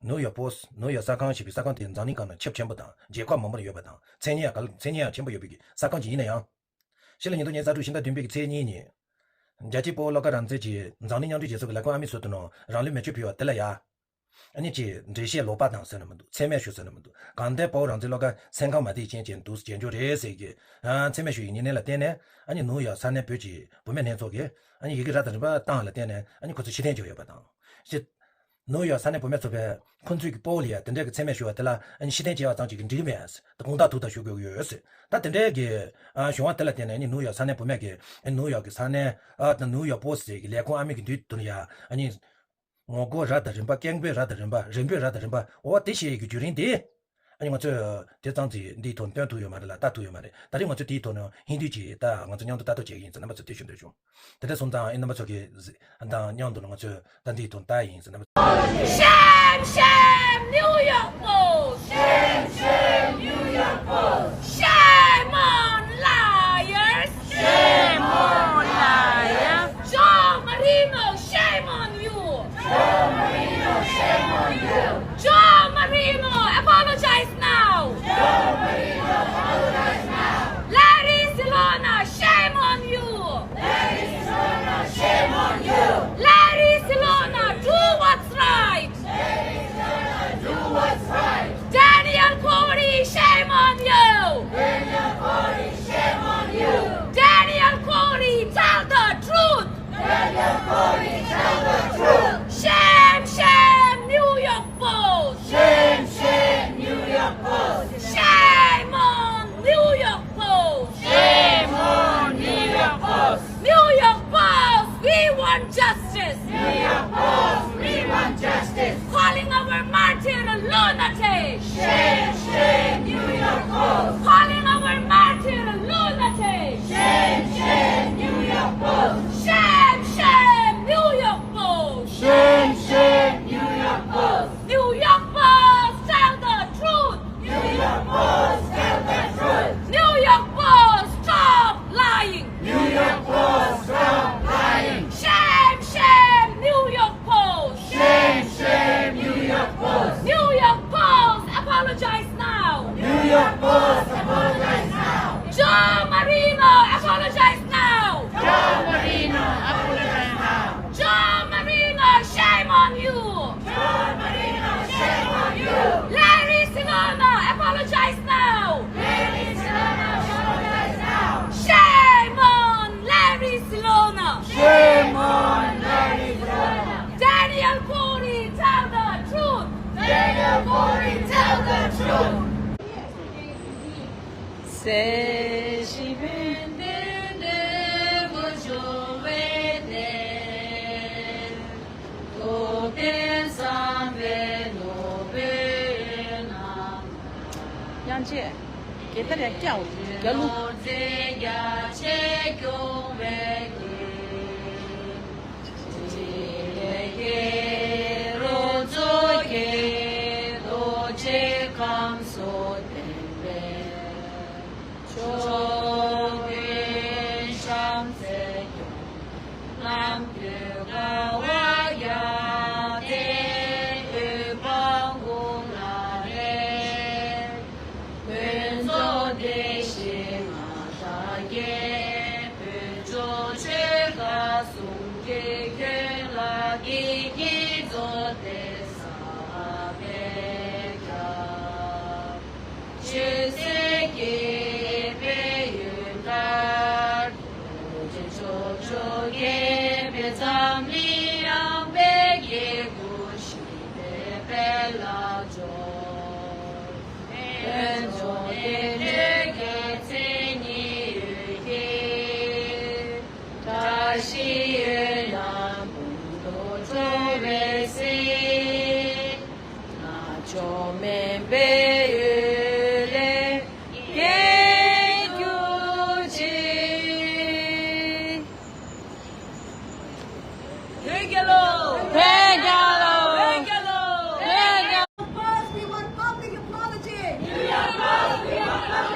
know your boss, know your second ship, second in Zanika, chip chamberdown, Jacob Mamma Yobadan, 10 year, 10 year chamber yobiki, second in a Shilling to Yazatu Shinda Dimbik 10 year. Jajipo Lokaran Ziji, Zanian to Jesu Lagami Sotono, Rally Metropio, Telaya. Any这些萝卜当生那么多，前面学生那么多，刚才包让这那个参考嘛的见见都是研究这些个，前面学一年了点呢，你农药3年标记不每天做个，一个啥子什么当了点呢，可是7天就要不当，是农药3年不每做个，昆虫个保理啊，等这个前面学的了，7天就要当这个这面是，公大头的学个月是，但等这个学完得了点呢，农药3年不每个，农药个3年农药保持个连光安面个对呀，我国啥的人吧，江北啥的人吧，人北啥的人吧，我这些一个决定的，我这张子地图短途有嘛的啦，大途有嘛的，但是我这地图呢，印度籍的，我这娘都大都接应，那么这地选的中，但是从当那么这个，当娘都我这当地图大应是那么。Shame, New York Post. Shame, New York Post. Shame on liars. Shame on liars. Joe Marino, shame on you. Joe Marino, shame on you. Joe Marino, apologize now. Joe Marino, apologize now. Larry Silona, shame on you. Larry Silona, shame on you. Larry Silona, do what's right. Larry Silona, do what's right. Daniel Corey, shame on you. Daniel Corey, shame on you. Daniel Corey, tell the truth. Daniel Corey, tell the truth. Shame, shame, New York Post. Shame, shame, New York Post. Shame on New York Post. Shame on New York Post. New York Post, we want justice. New York Post, we want justice. Calling our martyr a lunatic. Shame, shame, New York Post. Calling our martyr a lunatic. Shame, shame, New York Post. Shame, shame, New York Post. Shame, shame, New York Post. New York Post, tell the truth. New York Post, tell the truth. New York Post, stop lying. New York Post, stop lying. Shame, shame, New York Post. Shame, shame, New York Post. New York Post, apologize now. New York Post, apologize now. Joe Marino, apologize now. Joe Marino, apologize now. Joe Marino, shame on you. Joe Marino, shame on you. Larry Silona, apologize now. Larry Silona, apologize now. Shame on Larry Silona. Shame on Larry Silona. Daniel Corey, tell the truth. Daniel Corey, tell the truth. Se si vende voglio vedere dove sangue lo pena 杨姐，给大家讲个路。Post, we want public apology. New York Post, we want public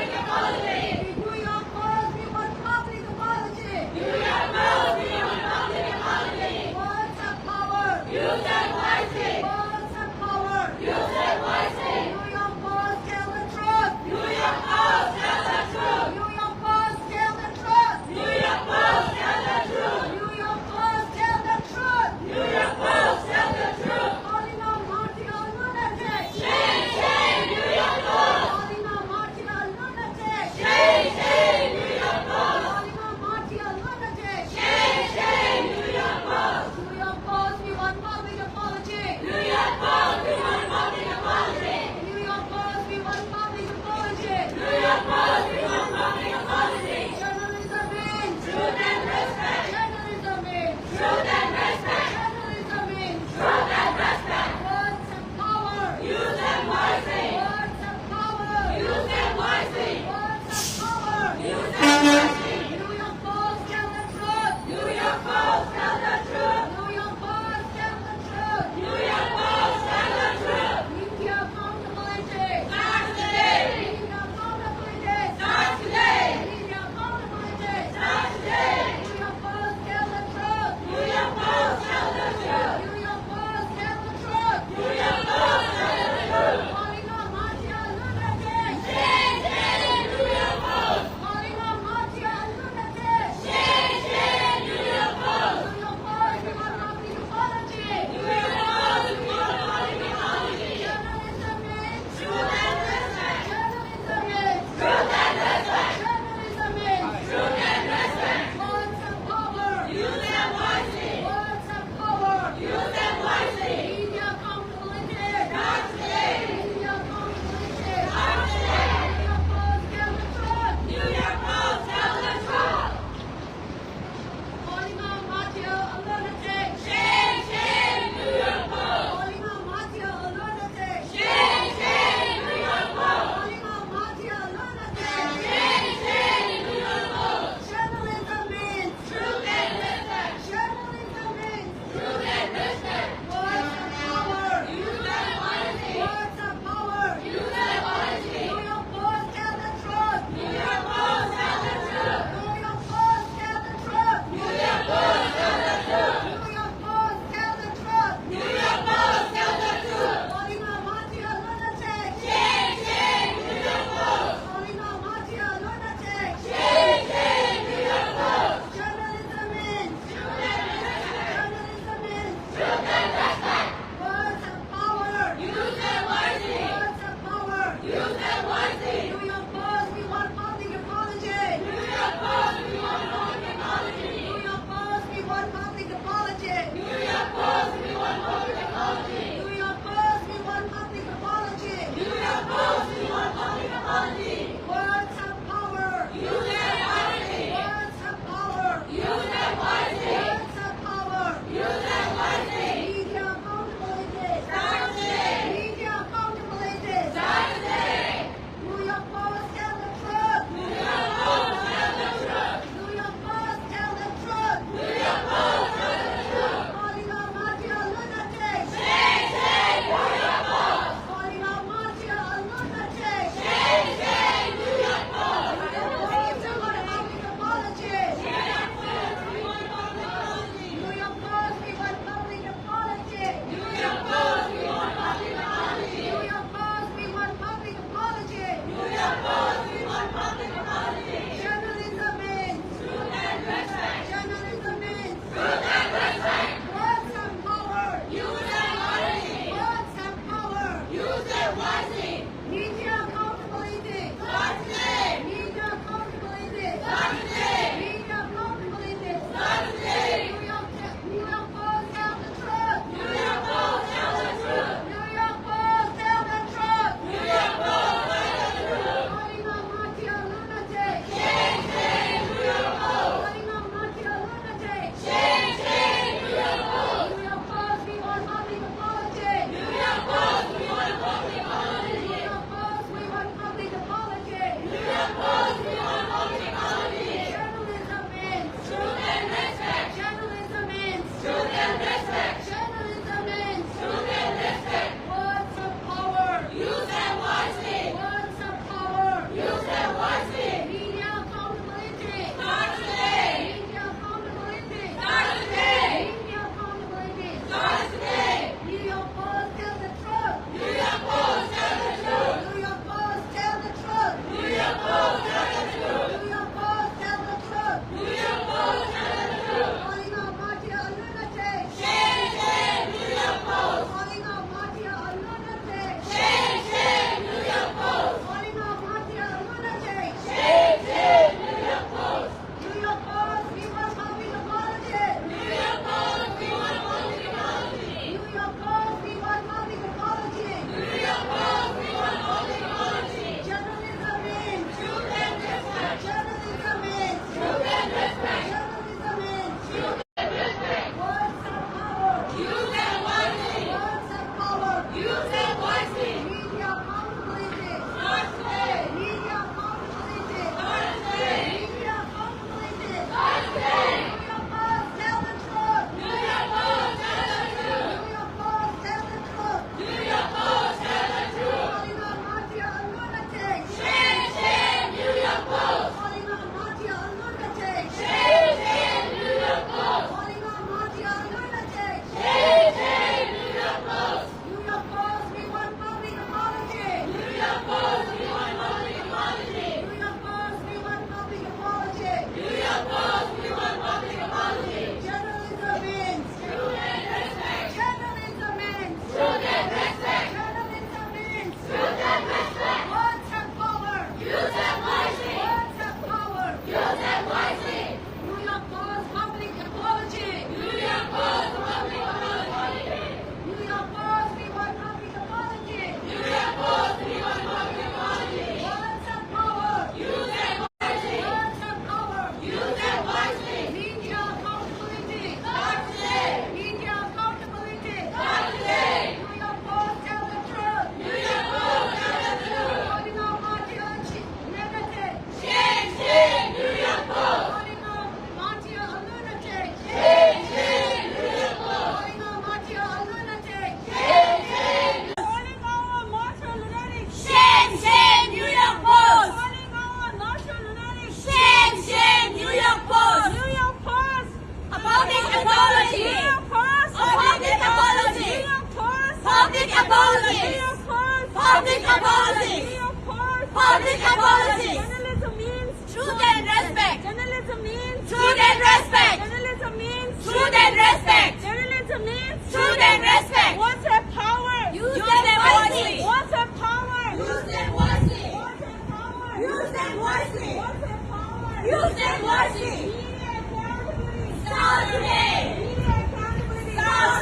public apology. Journalism means Truth and respect. journalism means Truth and respect. journalism means Truth and respect. journalism means Truth and respect. what's their power? Use them wisely. What's their power? Use them wisely. What's their power? Use them wisely. What's their power? Use them wisely. Media accountability. Start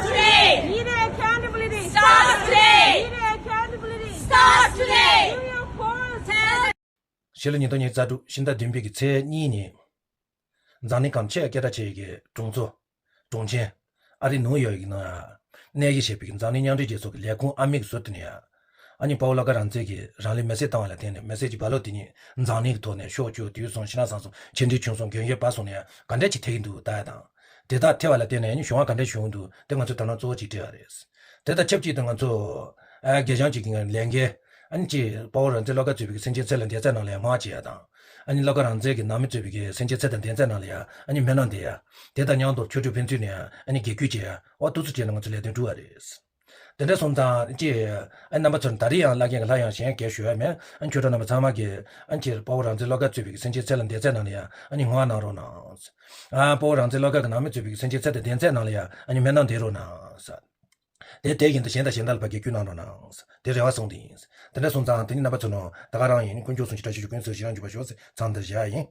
today. Media accountability. Start today. New York Post. 실은 이도 니 자두 신다 듬비기 제 니니 자니 감체 게다 제게 종조 종체 아리 노여이나 내기 셰비긴 자니 냥지 제소 레콘 아믹 소트니야 아니 파울라가 란제기 라리 메시지 당할라 되네 메시지 발로디니 자니 토네 쇼쇼 뒤송 신나상송 진지 충송 경계 바송네 간대치 태긴도 다다 대다 태발라 되네 니 쇼와 간대 쇼도 등은 저 단어 조지 되어레스 대다 첩지 등은 저 계장지긴 랭게 안지包人这那个这边生产质量点在哪里马街的，你那个人这个咱们这边生产质量点在哪里啊？你没那点啊？点到娘都求求平均呢，你给估计啊，我都是这那个之类的主要的是。但是从咱这，那么从大地上那个那样先给学面，俺觉得那么咱们给，俺这包人这那个这边生产质量点在哪里啊？你我哪着呢？啊，包人这那个咱们这边生产质量点在哪里啊？你没那点着呢是。내 대긴도现在 밖에 규나노나 대rewa 송디 근데 손장 등이 나바처럼 다가랑이 군조선 지라지 군서 지난 주바 쇼스 장더지아이